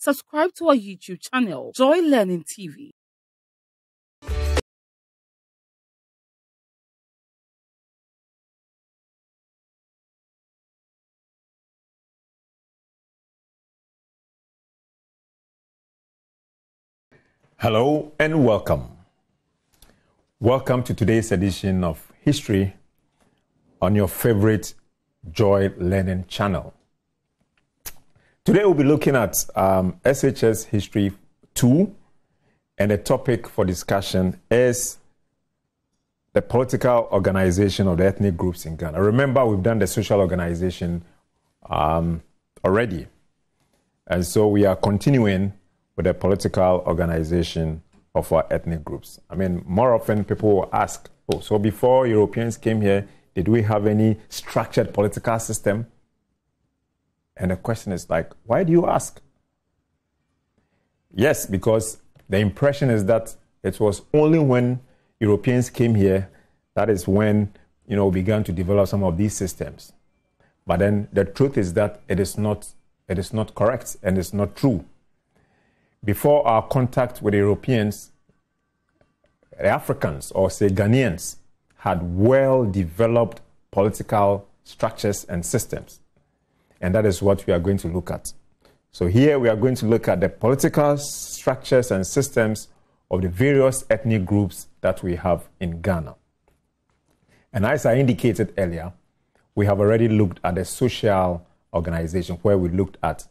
subscribe to our YouTube channel, Joy Learning TV. Hello and welcome. Welcome to today's edition of History on your favorite Joy Learning channel. Today we'll be looking at SHS History 2, and the topic for discussion is the political organization of the ethnic groups in Ghana. Remember, we've done the social organization already, and so we are continuing with the political organization of our ethnic groups. I mean, more often people will ask, oh, so before Europeans came here, did we have any structured political system? And the question is like, why do you ask? Yes, because the impression is that it was only when Europeans came here, that is when, we began to develop some of these systems. But then the truth is that it is not correct and it's not true. Before our contact with the Europeans, the Africans, or say Ghanaians, had well-developed political structures and systems. And that is what we are going to look at. So here we are going to look at the political structures and systems of the various ethnic groups that we have in Ghana. And as I indicated earlier, we have already looked at the social organization, where we looked at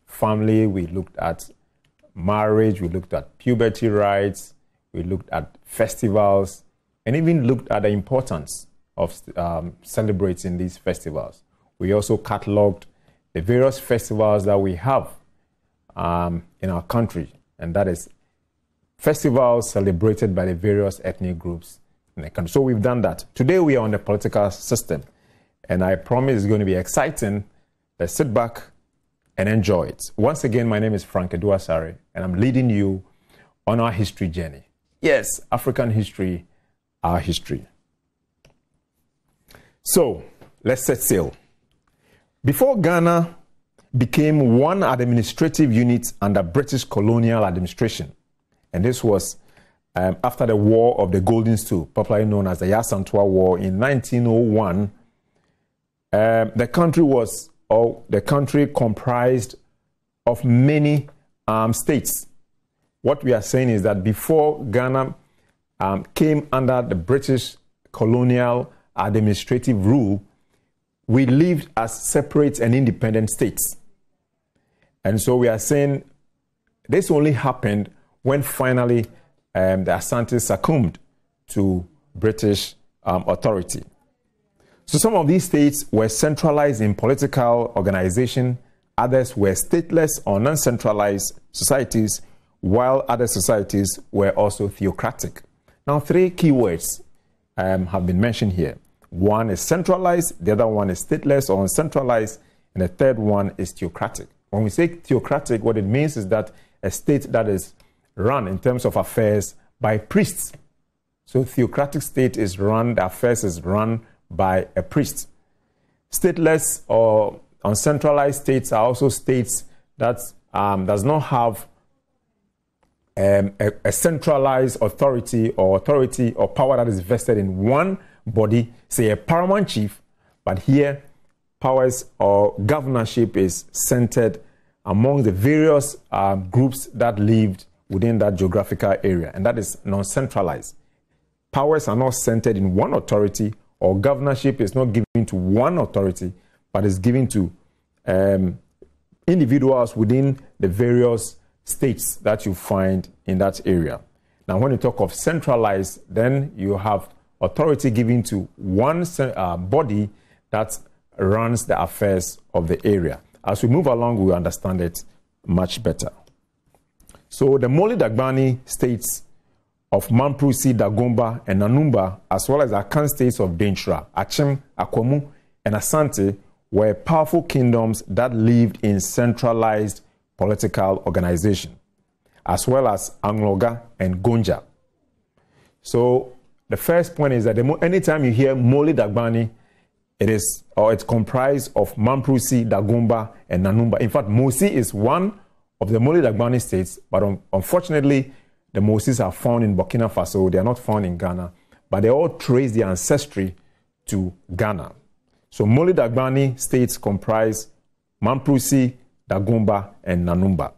family, we looked at marriage, we looked at puberty rights, we looked at festivals, and even looked at the importance of celebrating these festivals. We also catalogued the various festivals that we have in our country, and that is festivals celebrated by the various ethnic groups in the country. So we've done that. Today we are on the political system, and I promise it's going to be exciting. Let's sit back and enjoy it. Once again, my name is Frank Eduasare, and I'm leading you on our history journey. Yes, African history, our history. So, let's set sail. Before Ghana became one administrative unit under British colonial administration, and this was after the War of the Golden Stool, popularly known as the Yasantua War in 1901, the country comprised of many states. What we are saying is that before Ghana came under the British colonial administrative rule, we lived as separate and independent states. And so we are saying this only happened when finally the Asante succumbed to British authority. So some of these states were centralized in political organization, others were stateless or non-centralized societies, while other societies were also theocratic. Now, three keywords have been mentioned here. One is centralized, the other one is stateless or uncentralized, and the third one is theocratic. When we say theocratic, what it means is that a state that is run in terms of affairs by priests. So theocratic state is run, the affairs is run by a priest. Stateless or uncentralized states are also states that does not have a centralized authority or power that is vested in one body, say a Paramount Chief, but here powers or governorship is centered among the various groups that lived within that geographical area, and that is non-centralized. Powers are not centered in one authority, or governorship is not given to one authority, but is given to individuals within the various states that you find in that area. Now, when you talk of centralized, then you have authority given to one body that runs the affairs of the area. As we move along, we understand it much better. So the Moli Dagbani states of Mamprusi, Dagomba, and Nanumba, as well as Akan states of Denchra, Achem, Akwamu, and Asante, were powerful kingdoms that lived in centralized political organization, as well as Angloga and Gonja. So the first point is that anytime you hear Moli Dagbani, It's comprised of Mamprusi, Dagomba, and Nanumba. In fact, Mosi is one of the Mole Dagbani states, but unfortunately, the Mosis are found in Burkina Faso. They are not found in Ghana, but they all trace their ancestry to Ghana. So Mole Dagbani states comprise Mamprusi, Dagomba, and Nanumba.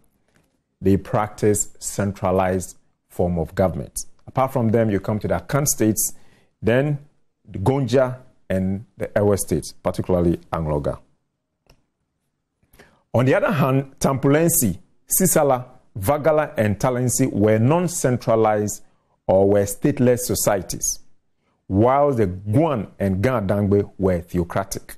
They practice centralized form of government. Apart from them, you come to the Akan states, then the Gonja and the Ewe states, particularly Angloga. On the other hand, Tampulensi, Sisala, Vagala, and Talensi were non-centralized or were stateless societies, while the Guan and Ganadangbe were theocratic.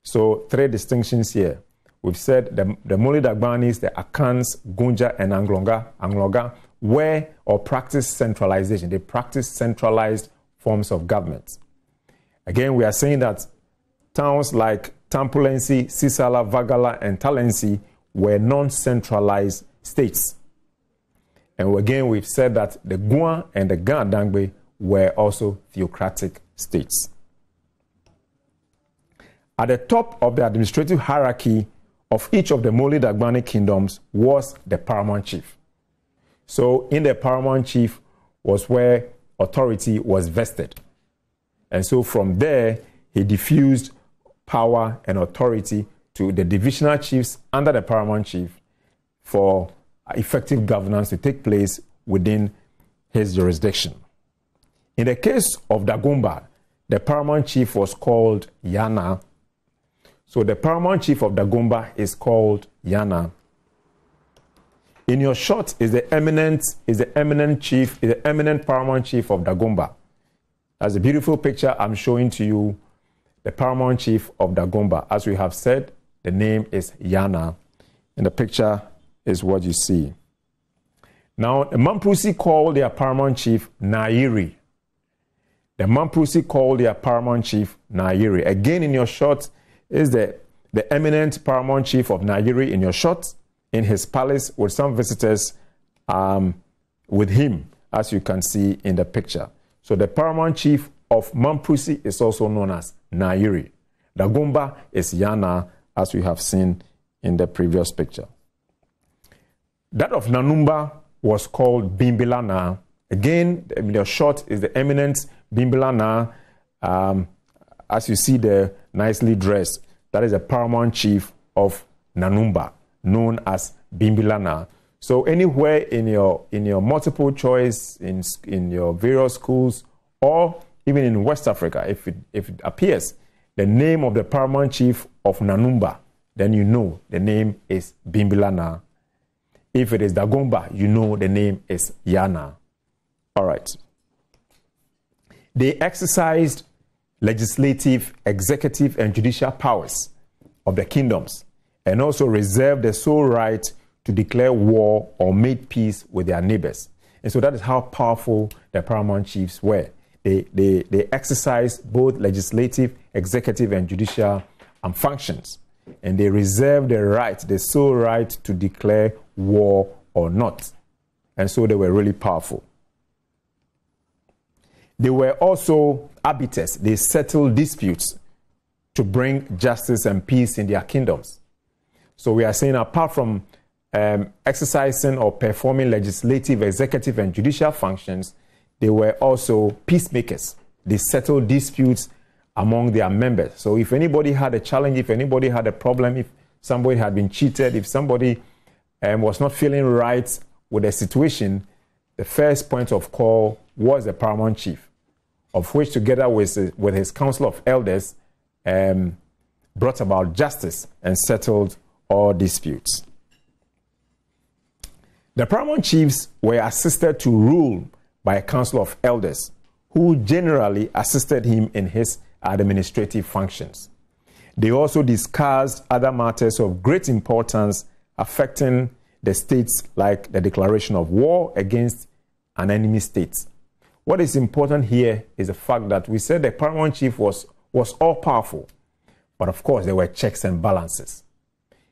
So 3 distinctions here. We've said the Mole Dagbanis, the Akans, Gunja, and Angloga were or practiced centralization. They practiced centralized forms of government. Again, we are saying that towns like Tampulensi, Sisala, Vagala, and Talensi were non-centralized states. And again, we've said that the Guan and the Ganadangbe were also theocratic states. At the top of the administrative hierarchy of each of the Mole Dagbani kingdoms was the Paramount Chief. So in the Paramount Chief was where authority was vested. And so from there, he diffused power and authority to the Divisional Chiefs under the Paramount Chief for effective governance to take place within his jurisdiction. In the case of Dagomba, the Paramount Chief was called Yana. So the Paramount Chief of Dagomba is called Yana. In your shot is the eminent Paramount Chief of Dagomba. That's a beautiful picture I'm showing to you. The Paramount Chief of Dagomba. As we have said, the name is Yana. And the picture is what you see. Now, the Mamprusi called their Paramount Chief Nairi. The Mamprusi called their Paramount Chief Nairi. Again, in your shot is the eminent Paramount Chief of Nairi in your shot in his palace with some visitors with him, as you can see in the picture. So the Paramount Chief of Mamprusi is also known as Nairi. Dagomba is Yana, as we have seen in the previous picture. That of Nanumba was called Bimbilana. Again, the short is the eminent Bimbilana, as you see there, nicely dressed. That is the Paramount Chief of Nanumba, known as Bimbilana. So anywhere in your multiple choice, in your various schools, or even in West Africa, if it appears the name of the Paramount Chief of Nanumba, then you know the name is Bimbilana. If it is Dagomba, you know the name is Yana. All right. They exercised legislative, executive, and judicial powers of the kingdoms, and also reserved the sole right to declare war or make peace with their neighbors. And so that is how powerful the Paramount Chiefs were. They exercised both legislative, executive, and judicial functions. And they reserved the right, the sole right to declare war or not. And so they were really powerful. They were also arbiters. They settled disputes to bring justice and peace in their kingdoms. So we are saying apart from exercising or performing legislative, executive, and judicial functions, they were also peacemakers. They settled disputes among their members. So if anybody had a challenge, if anybody had a problem, if somebody had been cheated, if somebody was not feeling right with the situation, the first point of call was the Paramount Chief, of which together with his council of elders brought about justice and settled all disputes. The Paramount Chiefs were assisted to rule by a council of elders who generally assisted him in his administrative functions. They also discussed other matters of great importance affecting the states, like the declaration of war against an enemy state. What is important here is the fact that we said the Paramount Chief was all-powerful, but of course there were checks and balances.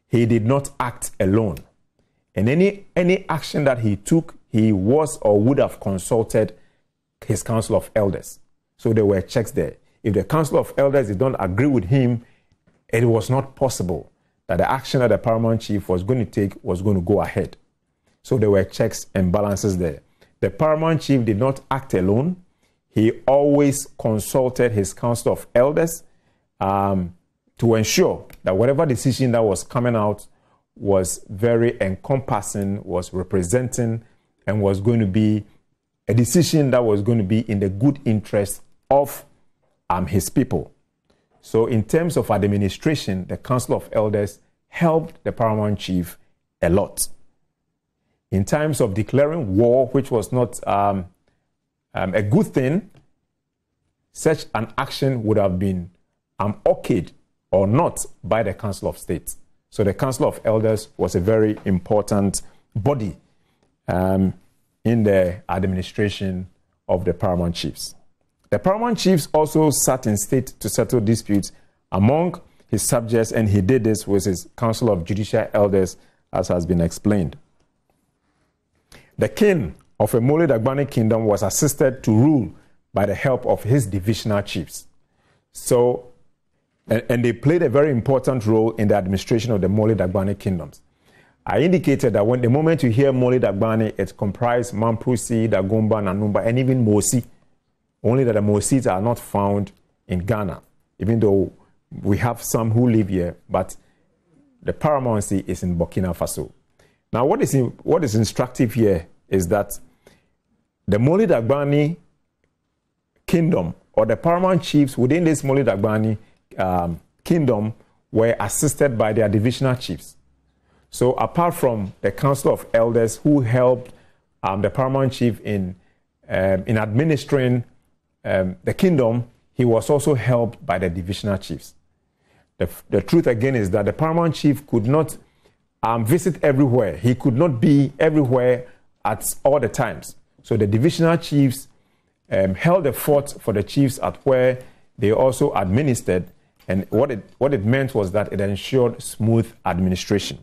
He did not act alone. And any action that he took, he was or would have consulted his council of elders. So there were checks there. if the Council of Elders did not agree with him, it was not possible that the action that the Paramount Chief was going to take was going to go ahead. So there were checks and balances there. The Paramount Chief did not act alone. He always consulted his Council of Elders to ensure that whatever decision that was coming out was very encompassing, was representing, and was going to be a decision that was going to be in the good interest of his people. So in terms of administration, the Council of Elders helped the Paramount Chief a lot. In times of declaring war, which was not a good thing, such an action would have been okayed or not by the Council of State. So the Council of Elders was a very important body in the administration of the Paramount Chiefs. The Paramount Chiefs also sat in state to settle disputes among his subjects, and he did this with his Council of Judicial Elders, as has been explained. The king of a Mole Dagbani kingdom was assisted to rule by the help of his divisional chiefs. So, and they played a very important role in the administration of the Mole Dagbani kingdoms. I indicated that the moment you hear Mole Dagbani, it comprised Mamprusi, Dagomba, Nanumba, and even Mosi. Only that the Mosis are not found in Ghana, even though we have some who live here, but the paramountcy is in Burkina Faso. Now, what is instructive here is that the Mole Dagbani kingdom, or the Paramount Chiefs within this Mole Dagbani kingdom, were assisted by their divisional chiefs. So apart from the Council of Elders who helped the Paramount Chief in administering the kingdom, he was also helped by the divisional chiefs. The truth again is that the Paramount Chief could not visit everywhere. He could not be everywhere at all the times. So the divisional chiefs held the fort for the chiefs at where they also administered, and what it meant was that it ensured smooth administration.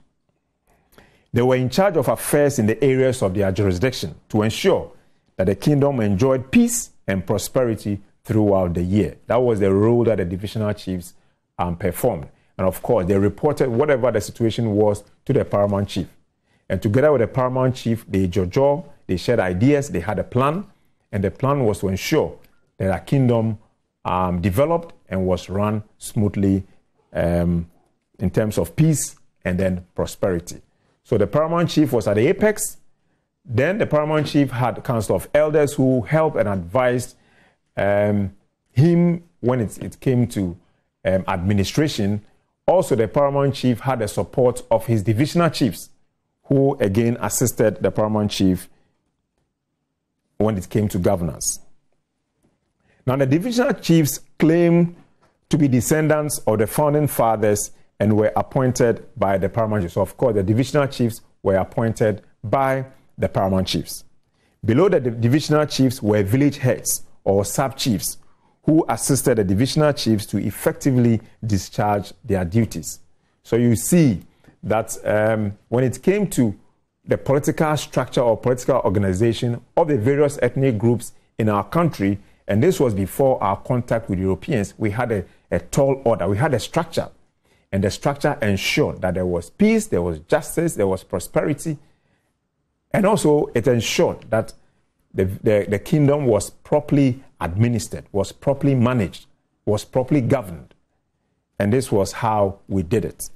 They were in charge of affairs in the areas of their jurisdiction to ensure that the kingdom enjoyed peace and prosperity throughout the year. That was the role that the divisional chiefs performed. And of course, they reported whatever the situation was to the Paramount Chief. And together with the Paramount Chief, they jojo, they shared ideas, they had a plan, and the plan was to ensure that our kingdom developed and was run smoothly in terms of peace and then prosperity. So the Paramount Chief was at the apex. Then the Paramount Chief had a Council of Elders who helped and advised him when it came to administration. Also, the Paramount Chief had the support of his divisional chiefs, who again assisted the Paramount Chief when it came to governance. Now, the divisional chiefs claim to be descendants of the founding fathers and were appointed by the Paramount Chiefs. So, of course, the divisional chiefs were appointed by the Paramount Chiefs. Below the divisional chiefs were village heads or sub-chiefs who assisted the divisional chiefs to effectively discharge their duties. So you see that when it came to the political structure or political organization of the various ethnic groups in our country, and this was before our contact with Europeans, we had a tall order, we had a structure. And the structure ensured that there was peace, there was justice, there was prosperity. And also it ensured that the kingdom was properly administered, was properly managed, was properly governed. And this was how we did it.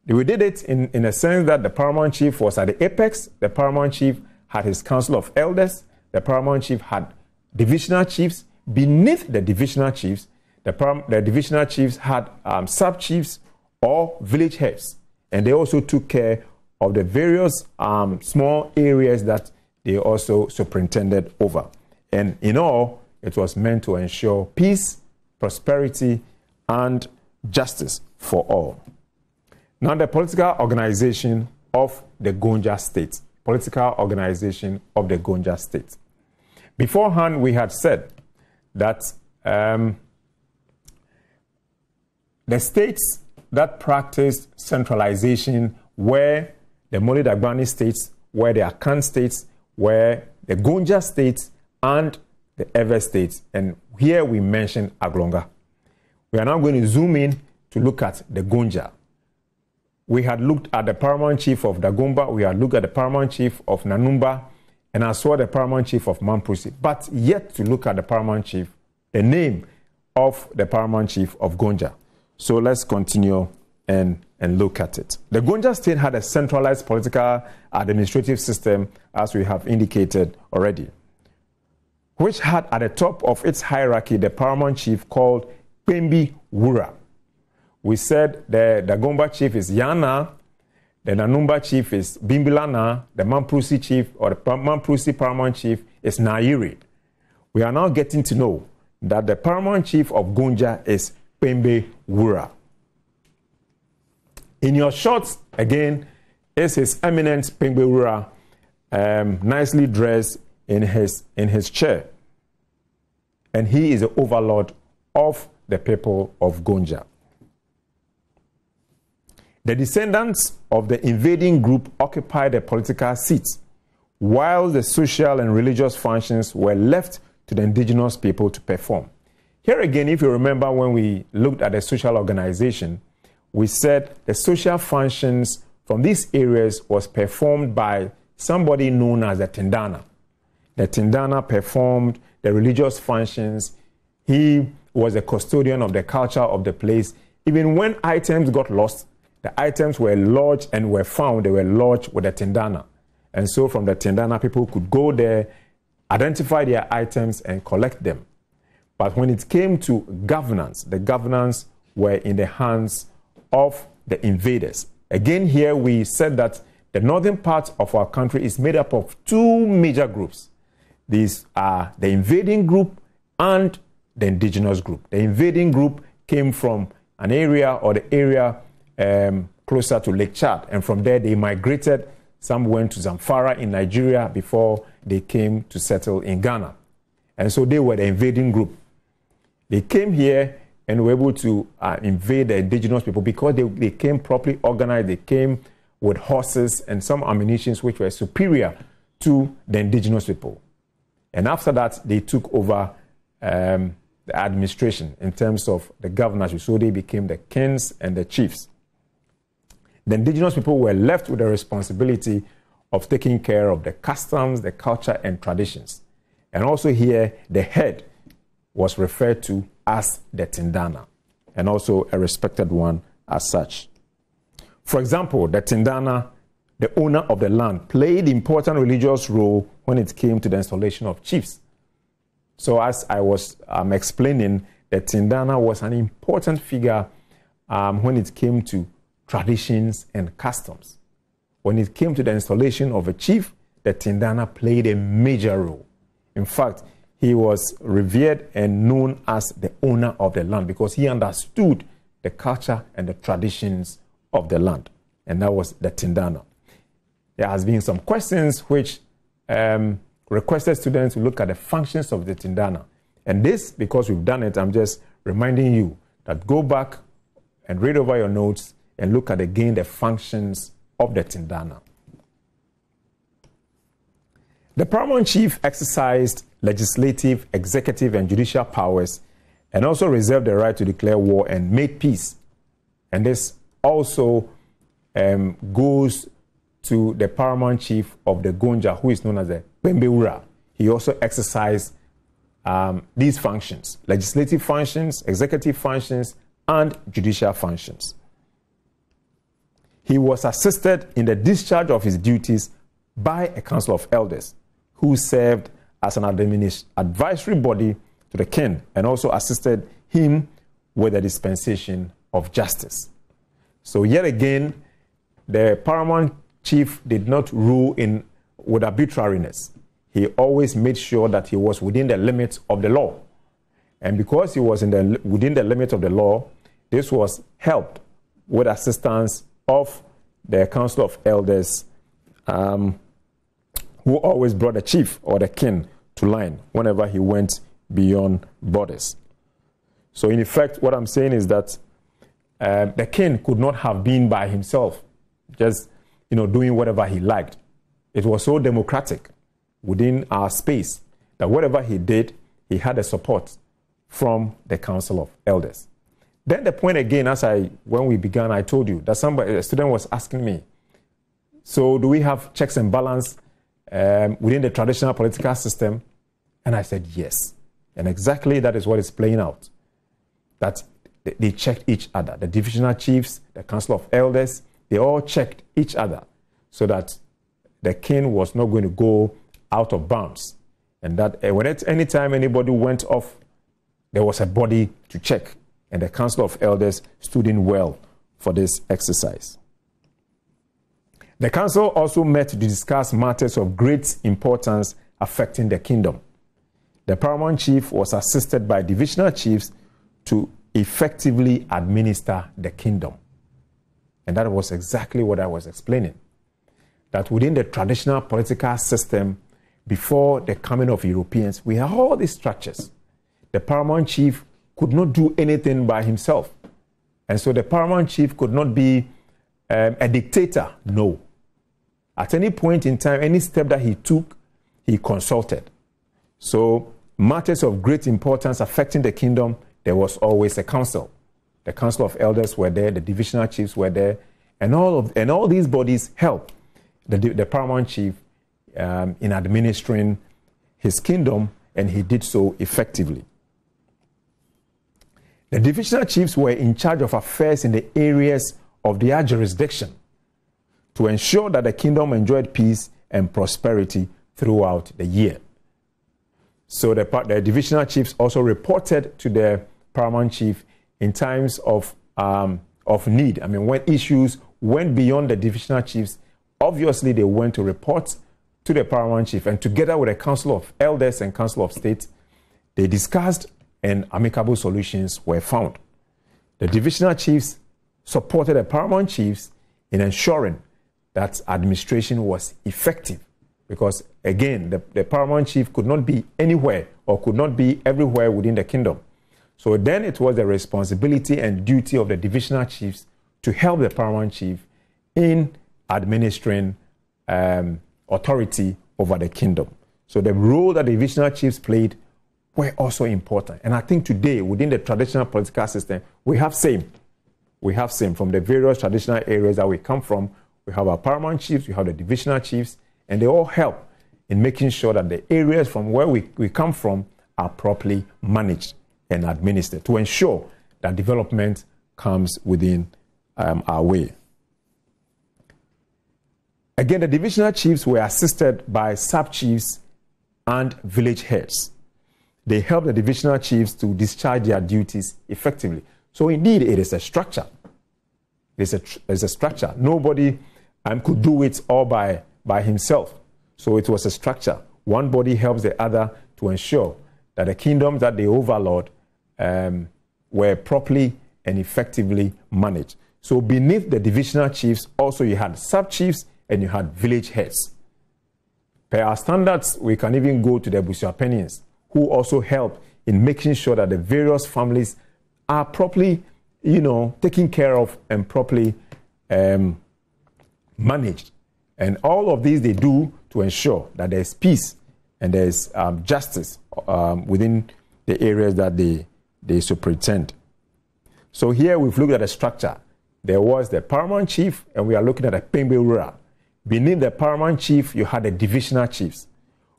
We did it in a sense that the Paramount Chief was at the apex. The Paramount Chief had his Council of Elders. The Paramount Chief had divisional chiefs. Beneath the divisional chiefs, the divisional chiefs had sub-chiefs or village heads. And they also took care of the various small areas that they also superintended over. And in all, it was meant to ensure peace, prosperity, and justice for all. Now, the political organization of the Gonja state. Political organization of the Gonja state. Beforehand, we had said that the states that practiced centralization were the Mole Dagbani states, were the Akan states, were the Gonja states, and the ever states. And here we mention Aglonga. We are now going to zoom in to look at the Gonja. We had looked at the Paramount Chief of Dagomba, we had looked at the Paramount Chief of Nanumba, and I saw the Paramount Chief of Mamprusi, but yet to look at the Paramount Chief, the name of the Paramount Chief of Gonja. So let's continue and look at it. The Gonja state had a centralized political administrative system, as we have indicated already, which had at the top of its hierarchy the Paramount Chief called Pembi Wura. We said the Dagomba Chief is Yana, the Nanumba Chief is Bimbilana, the Mamprusi Chief or the Mamprusi Paramount Chief is Nairi. We are now getting to know that the Paramount Chief of Gonja is Pembe Wura. In your shots, again, is His Eminence Pembe Wura, nicely dressed in his chair. And he is the overlord of the people of Gonja. The descendants of the invading group occupied the political seats, while the social and religious functions were left to the indigenous people to perform. Here again, if you remember when we looked at the social organization, we said the social functions from these areas was performed by somebody known as the Tindana. The Tindana performed the religious functions. He was a custodian of the culture of the place. Even when items got lost, the items were lodged and were found, they were lodged with the Tindana. And so from the Tindana, people could go there, identify their items and collect them. But when it came to governance, the governance were in the hands of the invaders. Again, here we said that the northern part of our country is made up of two major groups. These are the invading group and the indigenous group. The invading group came from an area or the area closer to Lake Chad, and from there they migrated. Some went to Zamfara in Nigeria before they came to settle in Ghana. And so they were the invading group. They came here and were able to invade the indigenous people because they came properly organized. They came with horses and some ammunition which were superior to the indigenous people. And after that, they took over the administration in terms of the governors. So they became the kings and the chiefs. The indigenous people were left with the responsibility of taking care of the customs, the culture, and traditions. And also here, the head was referred to as the Tindana, and also a respected one as such. For example, the Tindana, the owner of the land, played important religious role when it came to the installation of chiefs. So as I was explaining, the Tindana was an important figure when it came to traditions and customs. When it came to the installation of a chief, the Tindana played a major role. In fact, he was revered and known as the owner of the land because he understood the culture and the traditions of the land. And that was the Tindana. There has been some questions which requested students to look at the functions of the Tindana. And this, because we've done it, I'm just reminding you that go back and read over your notes and look at again the functions of the Tindana. The Paramount Chief exercised legislative, executive, and judicial powers and also reserved the right to declare war and make peace. And this also goes to the Paramount Chief of the Gonja, who is known as the Pembe Wura. He also exercised these functions: legislative functions, executive functions, and judicial functions. He was assisted in the discharge of his duties by a council of elders who served as an advisory body to the king and also assisted him with the dispensation of justice. So yet again, the Paramount Chief did not rule with arbitrariness. He always made sure that he was within the limits of the law. And because he was within the limits of the law, this was helped with assistance of the Council of Elders, who always brought the chief or the king to line whenever he went beyond borders. So in effect, what I'm saying is that the king could not have been by himself, just doing whatever he liked. It was so democratic within our space that whatever he did, he had the support from the Council of Elders. Then the point again, when we began, I told you that a student was asking me, so do we have checks and balance within the traditional political system? And I said, yes. And exactly that is what is playing out. That they checked each other. The Divisional Chiefs, the Council of Elders, they all checked each other so that the king was not going to go out of bounds. And that anytime anybody went off, there was a body to check. And the Council of Elders stood in well for this exercise. The council also met to discuss matters of great importance affecting the kingdom. The Paramount Chief was assisted by Divisional Chiefs to effectively administer the kingdom. And that was exactly what I was explaining. That within the traditional political system, before the coming of Europeans, we had all these structures. The Paramount Chief could not do anything by himself. And so the Paramount Chief could not be a dictator. No. At any point in time, any step that he took, he consulted. So matters of great importance affecting the kingdom, there was always a council. The Council of Elders were there, the Divisional Chiefs were there, and all these bodies helped the Paramount Chief in administering his kingdom, and he did so effectively. The Divisional Chiefs were in charge of affairs in the areas of their jurisdiction to ensure that the kingdom enjoyed peace and prosperity throughout the year. So the Divisional Chiefs also reported to the Paramount Chief in times of need. I mean, when issues went beyond the Divisional Chiefs, obviously they went to report to the Paramount Chief, and together with the Council of Elders and Council of State, they discussed and amicable solutions were found. The Divisional Chiefs supported the Paramount Chiefs in ensuring that administration was effective, because again, the Paramount Chief could not be anywhere or could not be everywhere within the kingdom. So then it was the responsibility and duty of the Divisional Chiefs to help the Paramount Chief in administering authority over the kingdom. So the role that the Divisional Chiefs played were also important. And I think today, within the traditional political system, we have same from the various traditional areas that we come from. We have our Paramount Chiefs, we have the Divisional Chiefs, and they all help in making sure that the areas from where we come from are properly managed and administered to ensure that development comes within our way. Again, the Divisional Chiefs were assisted by sub-chiefs and village heads. They help the Divisional Chiefs to discharge their duties effectively. So indeed, it is a structure. It's a structure. Nobody could do it all by himself. So it was a structure. One body helps the other to ensure that the kingdoms that they overlord were properly and effectively managed. So beneath the Divisional Chiefs, also you had sub-chiefs and you had village heads. Per our standards, we can even go to the Busuapenians, who also help in making sure that the various families are properly, taken care of and properly managed. And all of these they do to ensure that there's peace and there's justice within the areas that they superintend. So here we've looked at the structure. There was the Paramount Chief, and we are looking at the Pembe Rural. Beneath the Paramount Chief, you had the Divisional Chiefs.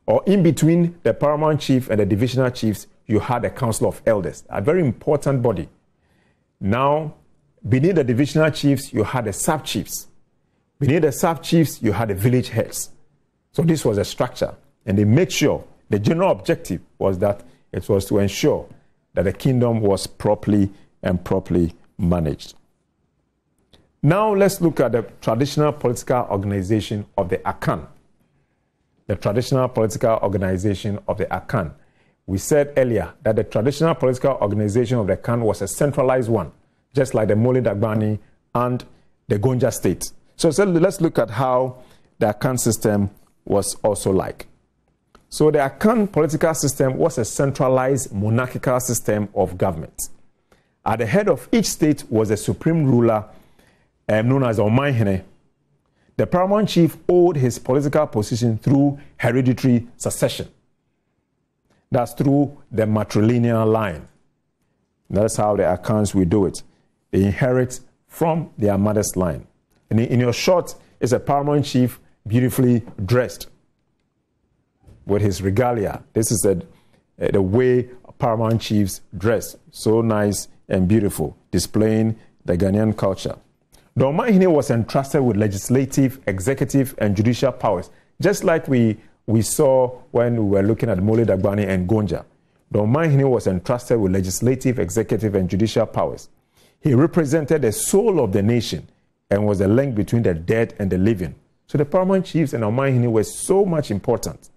Or in between the Paramount Chief and the Divisional Chiefs, you had the Council of Elders, a very important body. Now, beneath the Divisional Chiefs, you had the sub-chiefs. Beneath the sub-chiefs, you had the village heads. So this was a structure. And they made sure, the general objective was that it was to ensure that the kingdom was properly managed. Now let's look at the traditional political organization of the Akan. The traditional political organization of the Akan. We said earlier that the traditional political organization of the Akan was a centralized one, just like the Mole Dagbani and the Gonja state. So let's look at how the Akan system was also like. So the Akan political system was a centralized monarchical system of government. At the head of each state was a supreme ruler known as Omanhene. The Paramount Chief owed his political position through hereditary succession. That's through the matrilineal line. That's how the Akans will do it. They inherit from their mother's line. And in your shot is a paramount chief beautifully dressed with his regalia. This is the way paramount chiefs dress. So nice and beautiful, displaying the Ghanaian culture. The Omahene was entrusted with legislative, executive, and judicial powers, just like we saw when we were looking at Mole Dagbani and Gonja. The Omahene was entrusted with legislative, executive, and judicial powers. He represented the soul of the nation and was a link between the dead and the living. So the paramount chiefs and Omahene were so much important.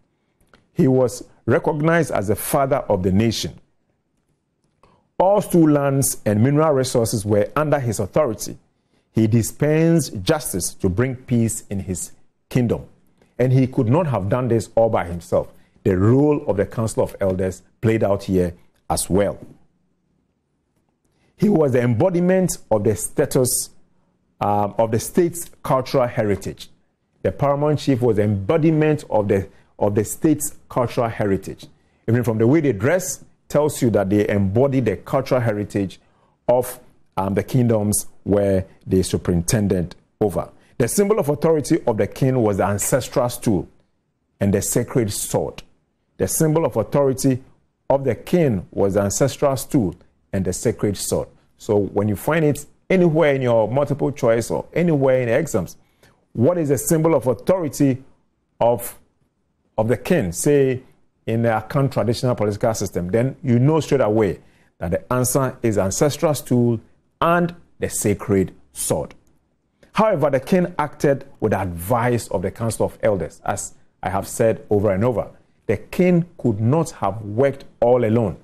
He was recognized as the father of the nation. All Stool lands and mineral resources were under his authority. He dispensed justice to bring peace in his kingdom. And he could not have done this all by himself. The role of the Council of Elders played out here as well. He was the embodiment of the status of the state's cultural heritage. The paramount chief was the embodiment of the state's cultural heritage. Even from the way they dress, tells you that they embody the cultural heritage of the kingdoms where they superintended over. The symbol of authority of the king was the ancestral stool and the sacred sword. The symbol of authority of the king was the ancestral stool and the sacred sword. So when you find it anywhere in your multiple choice or anywhere in the exams, what is the symbol of authority of the king, say in the Akan traditional political system, then you know straight away that the answer is ancestral stool and the sacred sword. However, the king acted with the advice of the Council of Elders, as I have said over and over. The king could not have worked all alone.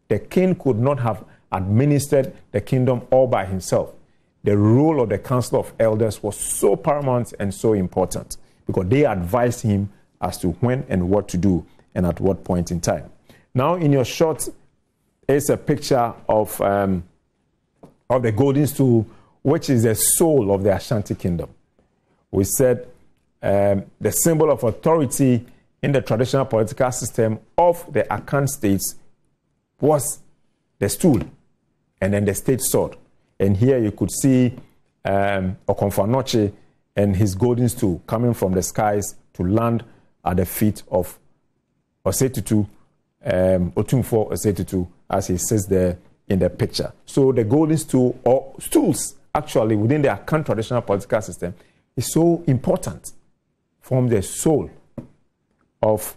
The king could not have administered the kingdom all by himself. The role of the Council of Elders was so paramount and so important because they advised him as to when and what to do and at what point in time. Now, in your shot is a picture of the golden stool, which is the soul of the Ashanti kingdom. We said the symbol of authority in the traditional political system of the Akan states was the stool and then the state sword. And here you could see Okonfa and his golden stool coming from the skies to land at the feet of Osei-Tutu, Otumfuo Osei-Tutu, as he says there in the picture. So the golden stool, or stools actually within the Akan traditional political system, is so important, from the soul of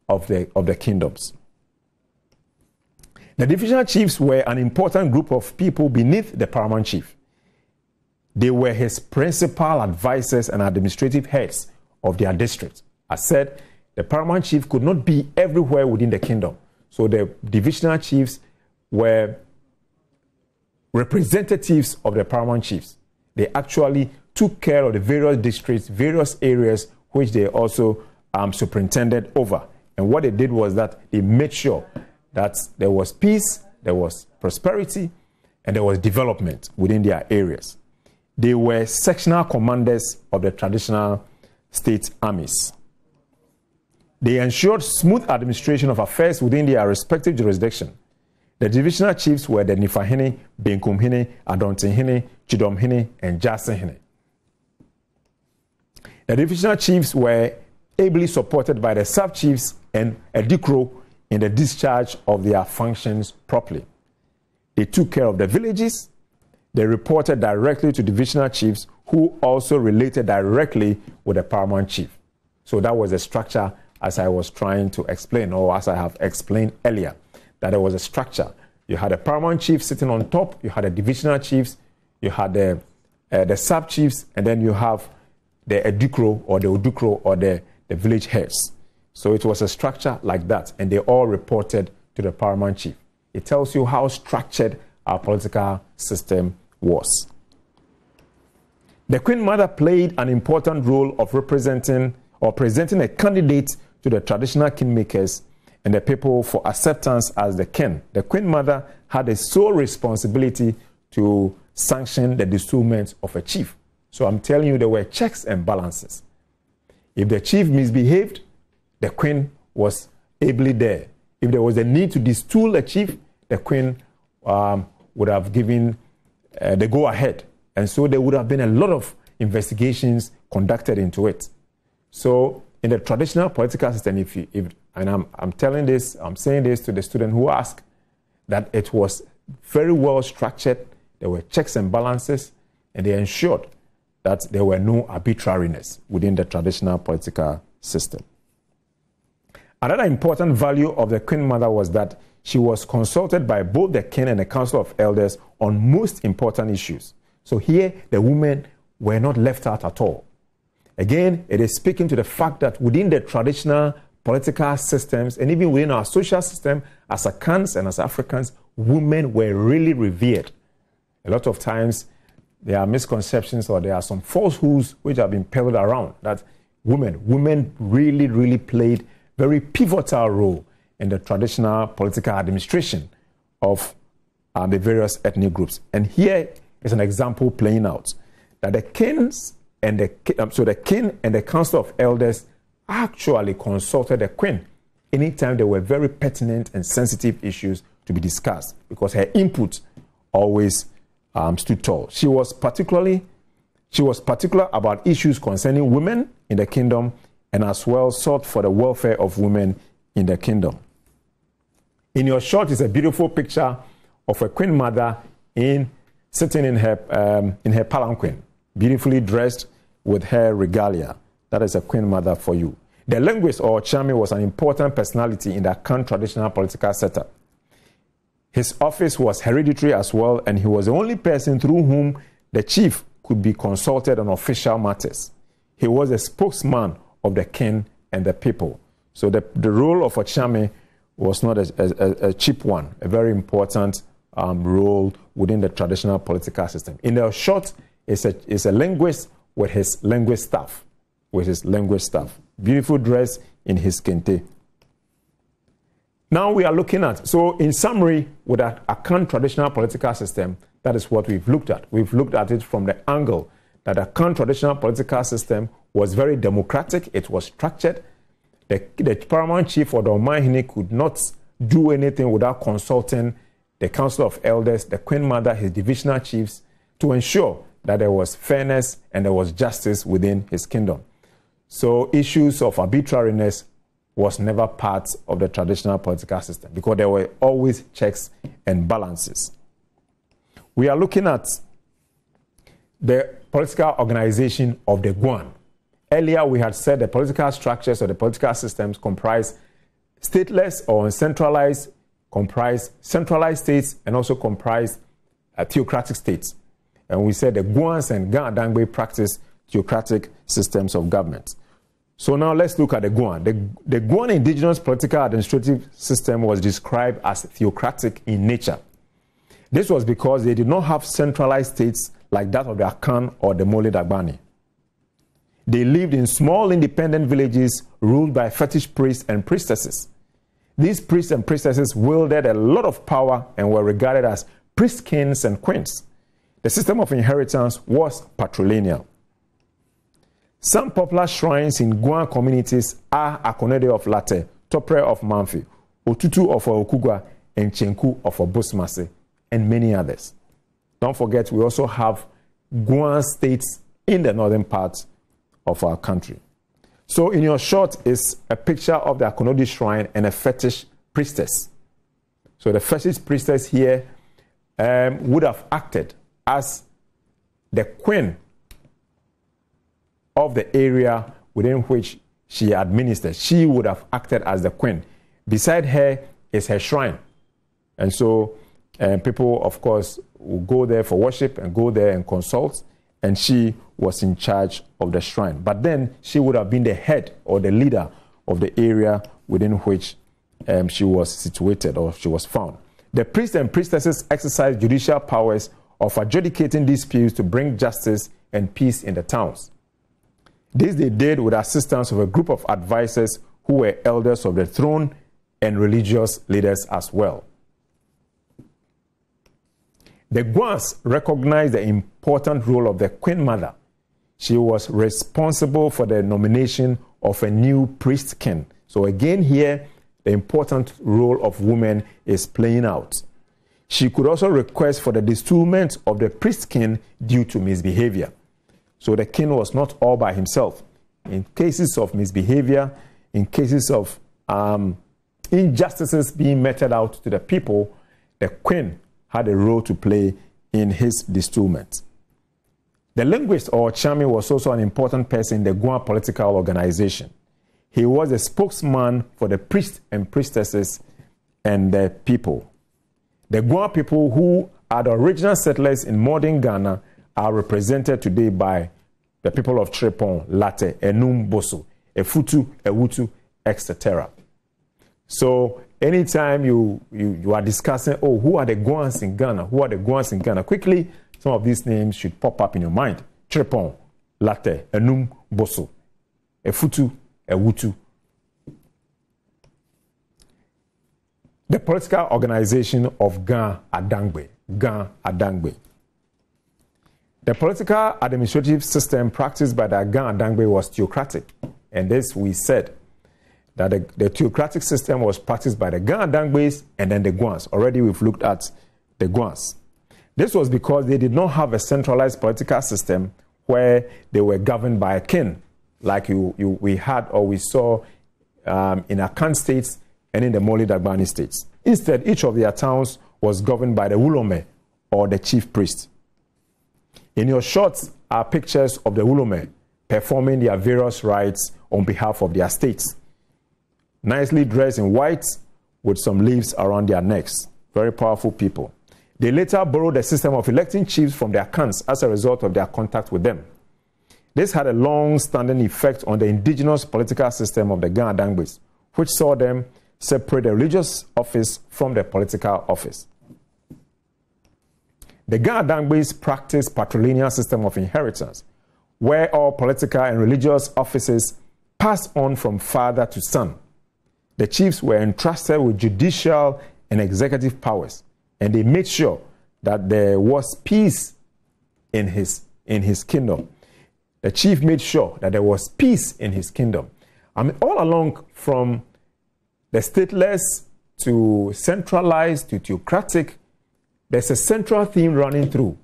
the kingdoms. The divisional chiefs were an important group of people beneath the paramount chief. They were his principal advisors and administrative heads of their district. As said, the paramount chief could not be everywhere within the kingdom. So the divisional chiefs were representatives of the paramount chiefs. They actually took care of the various districts, various areas which they also superintended over. And what they did was that they made sure that there was peace, there was prosperity, and there was development within their areas. They were sectional commanders of the traditional state armies. They ensured smooth administration of affairs within their respective jurisdiction. The divisional chiefs were the Nifahene, Benkumhene, Adontinhene, Chidomhene, and Jasenhene. The divisional chiefs were ably supported by the sub-chiefs and Edikro in the discharge of their functions properly. They took care of the villages. They reported directly to divisional chiefs, who also related directly with the paramount chief. So that was a structure, as I was trying to explain, or as I have explained earlier, that there was a structure. You had a paramount chief sitting on top, you had the divisional chiefs, you had the sub-chiefs, and then you have the Edikro or the Odukro or the village heads. So it was a structure like that, and they all reported to the paramount chief. It tells you how structured our political system was. The Queen Mother played an important role of representing or presenting a candidate to the traditional kingmakers and the people for acceptance as the king. The Queen Mother had a sole responsibility to sanction the bestowment of a chief. So I'm telling you, there were checks and balances. If the chief misbehaved, the queen was ably there If there was a need to destool a chief, the queen would have given the go-ahead. And so there would have been a lot of investigations conducted into it. So in the traditional political system, and I'm saying this to the student who ask, that it was very well structured. There were checks and balances, and they ensured that there were no arbitrariness within the traditional political system. Another important value of the Queen Mother was that she was consulted by both the king and the council of elders on most important issues. So here, the women were not left out at all. Again, it is speaking to the fact that within the traditional political systems, and even within our social system, as Akans and as Africans, women were really revered. A lot of times, there are misconceptions or there are some falsehoods which have been peddled around that women really, really played very pivotal role in the traditional political administration of the various ethnic groups. And here is an example playing out that the king and the council of elders actually consulted the queen anytime there were very pertinent and sensitive issues to be discussed, because her input always stood tall. She was particular about issues concerning women in the kingdom, and as well sought for the welfare of women in the kingdom. In your shot is a beautiful picture of a queen mother sitting in her palanquin, beautifully dressed with her regalia. That is a queen mother for you. The linguist or Chami was an important personality in the Akan traditional political setup. His office was hereditary as well, and he was the only person through whom the chief could be consulted on official matters. He was a spokesman of the king and the people. So the role of a Chami was not a cheap one, a very important role within the traditional political system. In the short, is a linguist with his linguist staff. Beautiful dress in his kente. Now we are looking at, so in summary, with the Akan traditional political system, that is what we've looked at. We've looked at it from the angle that the Akan traditional political system was very democratic, it was structured. The Paramount Chief or the Omahini could not do anything without consulting the Council of Elders, the Queen Mother, his Divisional Chiefs, to ensure that there was fairness and there was justice within his kingdom. So issues of arbitrariness was never part of the traditional political system because there were always checks and balances. We are looking at the political organization of the Guan. Earlier we had said the political structures or the political systems comprise stateless or centralized, comprise centralized states and also comprise theocratic states. And we said the Guans and Ga-Dangbe practice theocratic systems of government. So now let's look at the Guan. The Guan indigenous political administrative system was described as theocratic in nature. This was because they did not have centralized states like that of the Akan or the Mole Dagbani. They lived in small independent villages ruled by fetish priests and priestesses. These priests and priestesses wielded a lot of power and were regarded as priest kings and queens. The system of inheritance was patrilineal. Some popular shrines in Guan communities are Akonodi of Late, Topre of Manfi, Otutu of Okugwa, and Chenku of Obosmase, and many others. Don't forget, we also have Guan states in the northern part of our country. So in your shot is a picture of the Akonodi Shrine and a fetish priestess. So the fetish priestess here would have acted as the queen of the area within which she administered. She would have acted as the queen. Beside her is her shrine. And so people, of course, will go there for worship and go there and consult. And she was in charge of the shrine. But then she would have been the head or the leader of the area within which she was situated or she was found. The priests and priestesses exercised judicial powers of adjudicating disputes to bring justice and peace in the towns. This they did with assistance of a group of advisors who were elders of the throne and religious leaders as well. The Guans recognized the important role of the Queen Mother. She was responsible for the nomination of a new priest king. So again here, the important role of women is playing out. She could also request for the destolment of the priest king due to misbehavior. So the king was not all by himself. In cases of misbehavior, in cases of injustices being meted out to the people, the queen had a role to play in his destolment. The linguist or Chami was also an important person in the Gua political organization. He was a spokesman for the priests and priestesses and the people. The Gua people, who are the original settlers in modern Ghana, are represented today by the people of Trepon, Latte, Enum, Boso, Efutu, Ewutu, etc. So anytime you are discussing, oh, who are the Guans in Ghana? Who are the Guans in Ghana? Quickly, some of these names should pop up in your mind. Trepon, Latte, Enum, Boso, Efutu, Ewutu. The political organization of Gan Adangbe. Gan Adangbe. The political administrative system practiced by the Gan Adangbe was theocratic. And this we said that the theocratic system was practiced by the Gan Adangbes and then the Guans. Already we've looked at the Guans. This was because they did not have a centralized political system where they were governed by a king, like we had or we saw in Akan states and in the Moli Dagbani states. Instead, each of their towns was governed by the Wulome or the chief priest. In your shots are pictures of the Wulome performing their various rites on behalf of their states. Nicely dressed in white with some leaves around their necks. Very powerful people. They later borrowed the system of electing chiefs from their Akans as a result of their contact with them. This had a long-standing effect on the indigenous political system of the Gan Adangbes, which saw them separate the religious office from the political office. The Gan Adangbes practiced patrilineal system of inheritance, where all political and religious offices passed on from father to son. The chiefs were entrusted with judicial and executive powers, and they made sure that there was peace in his kingdom. The chief made sure that there was peace in his kingdom. I mean, all along from the stateless to centralized to theocratic, there's a central theme running through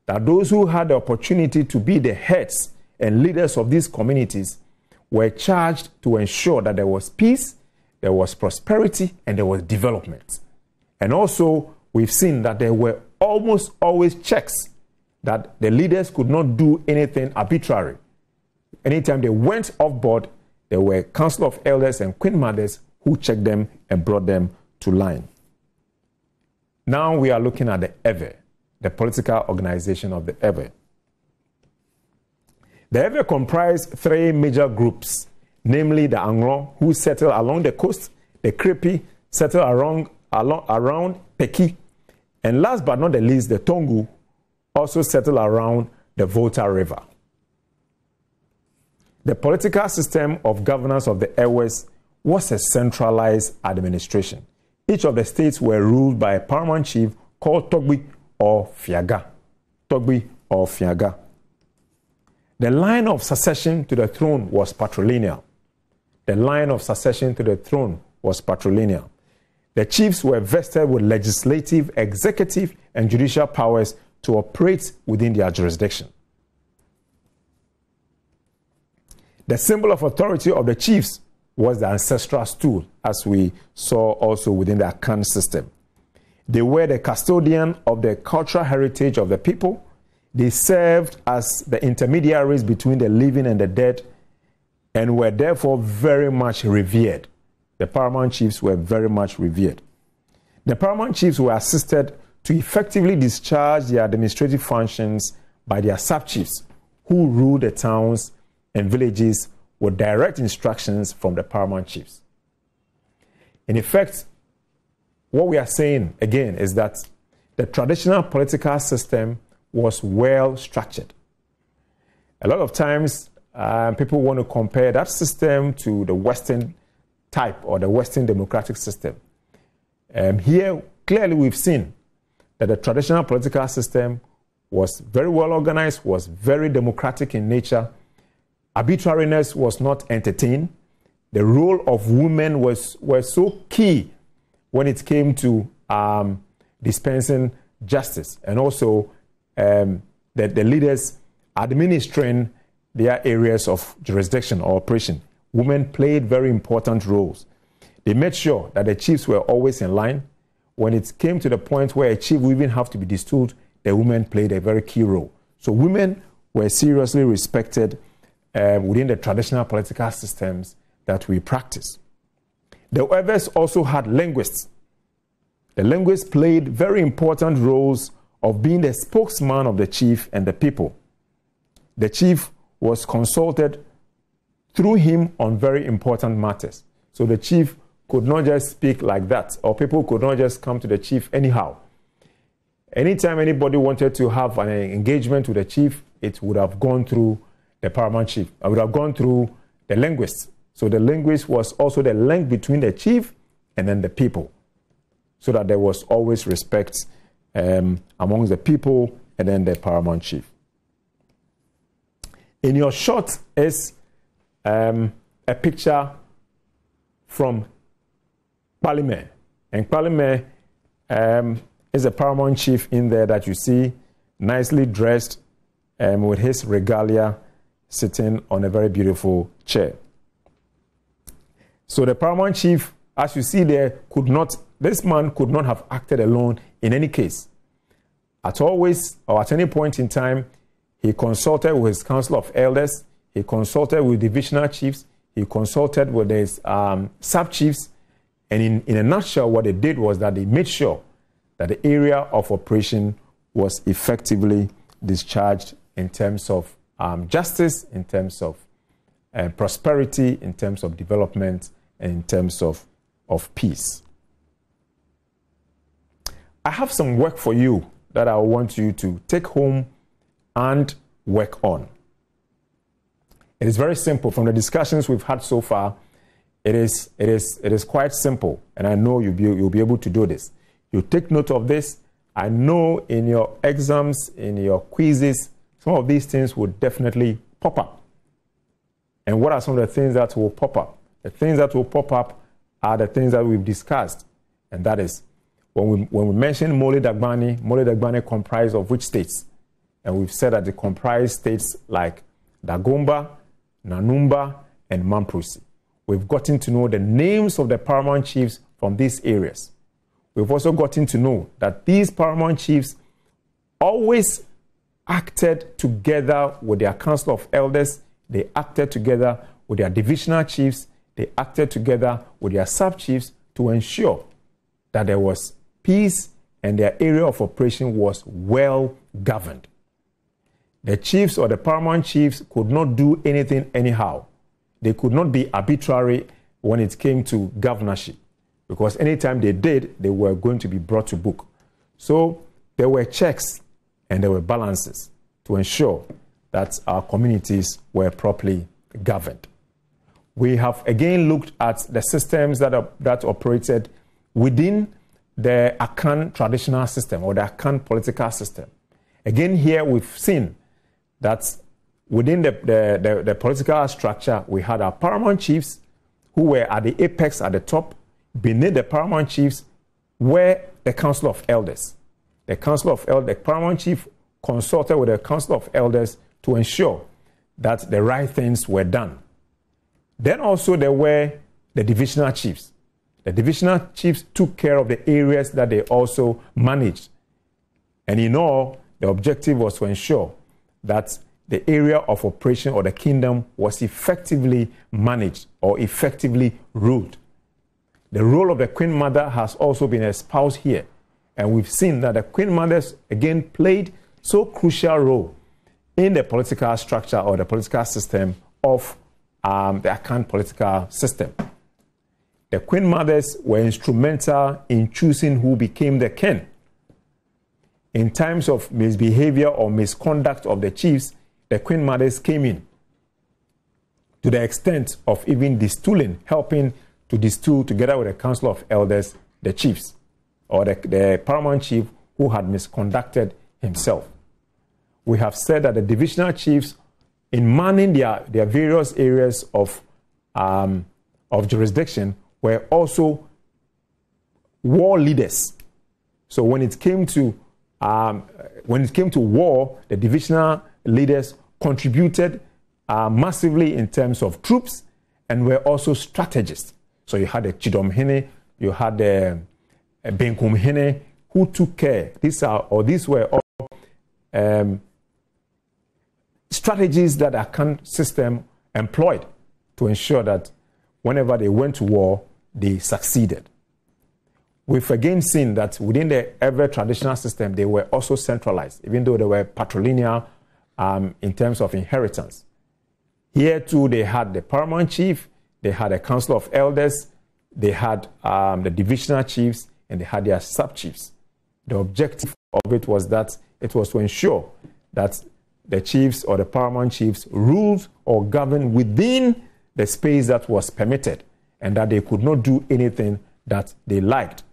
that those who had the opportunity to be the heads and leaders of these communities were charged to ensure that there was peace, there was prosperity, and there was development. And also, we've seen that there were almost always checks, that the leaders could not do anything arbitrary. Anytime they went off board, there were council of elders and queen mothers who checked them and brought them to line. Now we are looking at the Ewe, the political organization of the Ewe. The Ewe comprised three major groups, namely the Anglo, who settled along the coast, the Krepi settled around Peki, and last but not the least, the Tongu also settled around the Volta River. The political system of governance of the Ewes was a centralized administration. Each of the states were ruled by a paramount chief called Togbi or Fiaga. Togbi or Fiaga. The line of succession to the throne was patrilineal. The line of succession to the throne was patrilineal. The chiefs were vested with legislative, executive, and judicial powers to operate within their jurisdiction. The symbol of authority of the chiefs was the ancestral stool, as we saw also within the Akan system. They were the custodian of the cultural heritage of the people. They served as the intermediaries between the living and the dead, and were therefore very much revered. The paramount chiefs were very much revered. The paramount chiefs were assisted to effectively discharge their administrative functions by their sub-chiefs, who ruled the towns and villages with direct instructions from the paramount chiefs. In effect, what we are saying again is that the traditional political system was well structured. A lot of times, people want to compare that system to the Western type or the Western democratic system. Here, clearly we've seen that the traditional political system was very well organized, was very democratic in nature. Arbitrariness was not entertained, the role of women was so key when it came to dispensing justice, and also the leaders administering their areas of jurisdiction or operation. Women played very important roles. They made sure that the chiefs were always in line. When it came to the point where a chief would even have to be destooled, the women played a very key role. So women were seriously respected within the traditional political systems that we practice. The others also had linguists. The linguists played very important roles of being the spokesman of the chief and the people. The chief was consulted through him on very important matters. So the chief could not just speak like that, or people could not just come to the chief anyhow. Anytime anybody wanted to have an engagement with the chief, it would have gone through the Paramount Chief. It would have gone through the linguist. So the linguist was also the link between the chief and then the people, so that there was always respect amongst the people and then the Paramount Chief. In your shot is a picture from Parliament. And Parliament is a Paramount Chief in there that you see, nicely dressed with his regalia, sitting on a very beautiful chair. So the Paramount Chief, as you see there, this man could not have acted alone in any case. At any point in time, he consulted with his council of elders, he consulted with divisional chiefs, he consulted with his sub-chiefs, and in a nutshell, what they did was that they made sure that the area of operation was effectively discharged in terms of justice, in terms of prosperity, in terms of development, and in terms of peace. I have some work for you that I want you to take home and work on. It is very simple. From the discussions we've had so far, it is quite simple, and I know you'll be able to do this. You take note of this. I know in your exams, in your quizzes, some of these things will definitely pop up. And what are some of the things that will pop up? The things that will pop up are the things that we've discussed, and that is when we mention Mole Dagbani comprised of which states? And we've said that they comprise states like Dagomba, Nanumba, and Mamprusi. We've gotten to know the names of the Paramount Chiefs from these areas. We've also gotten to know that these Paramount Chiefs always acted together with their council of elders. They acted together with their divisional chiefs. They acted together with their sub-chiefs to ensure that there was peace and their area of operation was well governed. The chiefs or the Paramount Chiefs could not do anything anyhow. They could not be arbitrary when it came to governorship, because anytime they did, they were going to be brought to book. So there were checks and there were balances to ensure that our communities were properly governed. We have again looked at the systems that operated within the Akan traditional system or the Akan political system. Again, here we've seen that within the political structure, we had our Paramount Chiefs who were at the apex at the top. Beneath the Paramount Chiefs were the Council of Elders. The Paramount Chief consulted with the Council of Elders to ensure that the right things were done. Then also there were the Divisional Chiefs. The Divisional Chiefs took care of the areas that they also managed. And in all, the objective was to ensure that the area of operation or the kingdom was effectively managed or effectively ruled. The role of the Queen Mother has also been espoused here. And we've seen that the Queen Mothers, again, played so crucial role in the political structure or the political system of the Akan political system. The Queen Mothers were instrumental in choosing who became the king. In times of misbehavior or misconduct of the chiefs, the Queen Mothers came in to the extent of even destooling, helping to destool together with the Council of Elders, the chiefs, or the Paramount Chief who had misconducted himself. We have said that the Divisional Chiefs, in manning their various areas of of jurisdiction were also war leaders. So when it came to war, the divisional leaders contributed massively in terms of troops and were also strategists. So you had the Chidom Hene, you had the Benkum Hene, who took care. These were all strategies that the Akan system employed to ensure that whenever they went to war, they succeeded. We've again seen that within the ever traditional system, they were also centralized, even though they were patrilineal in terms of inheritance. Here too, they had the Paramount Chief, they had a Council of Elders, they had the Divisional Chiefs, and they had their sub-chiefs. The objective of it was that it was to ensure that the chiefs or the Paramount Chiefs ruled or governed within the space that was permitted, and that they could not do anything that they liked,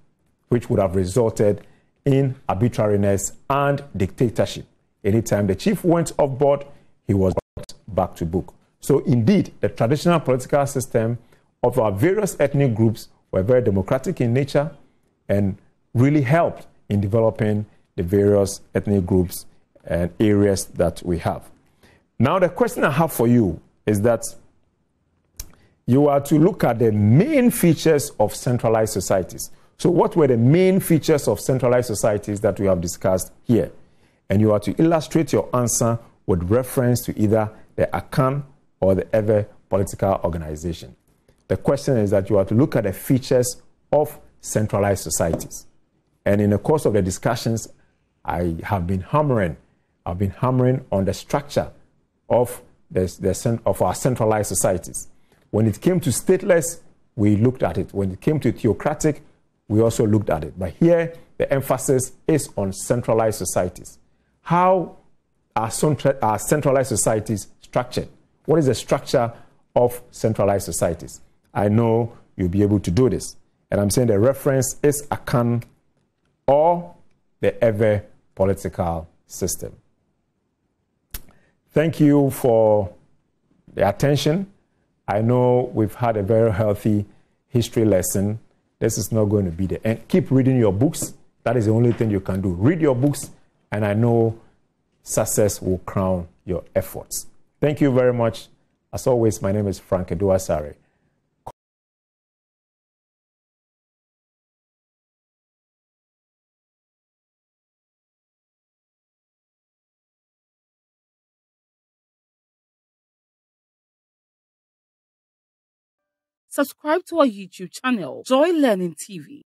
which would have resulted in arbitrariness and dictatorship. Anytime the chief went off board, he was brought back to book. So indeed, the traditional political system of our various ethnic groups were very democratic in nature and really helped in developing the various ethnic groups and areas that we have. Now, the question I have for you is that you are to look at the main features of centralized societies. So what were the main features of centralized societies that we have discussed here? And you are to illustrate your answer with reference to either the Akan or the ever political organization. The question is that you are to look at the features of centralized societies. And in the course of the discussions, I have been hammering on the structure of our centralized societies. When it came to stateless, we looked at it. When it came to theocratic, we also looked at it. But here, the emphasis is on centralized societies. How are centralized societies structured? What is the structure of centralized societies? I know you'll be able to do this. And I'm saying the reference is Akan or the ever political system. Thank you for the attention. I know we've had a very healthy history lesson. This is not going to be the end. Keep reading your books. That is the only thing you can do. Read your books, and I know success will crown your efforts. Thank you very much. As always, my name is Frank Eduasare. Subscribe to our YouTube channel, Joy Learning TV.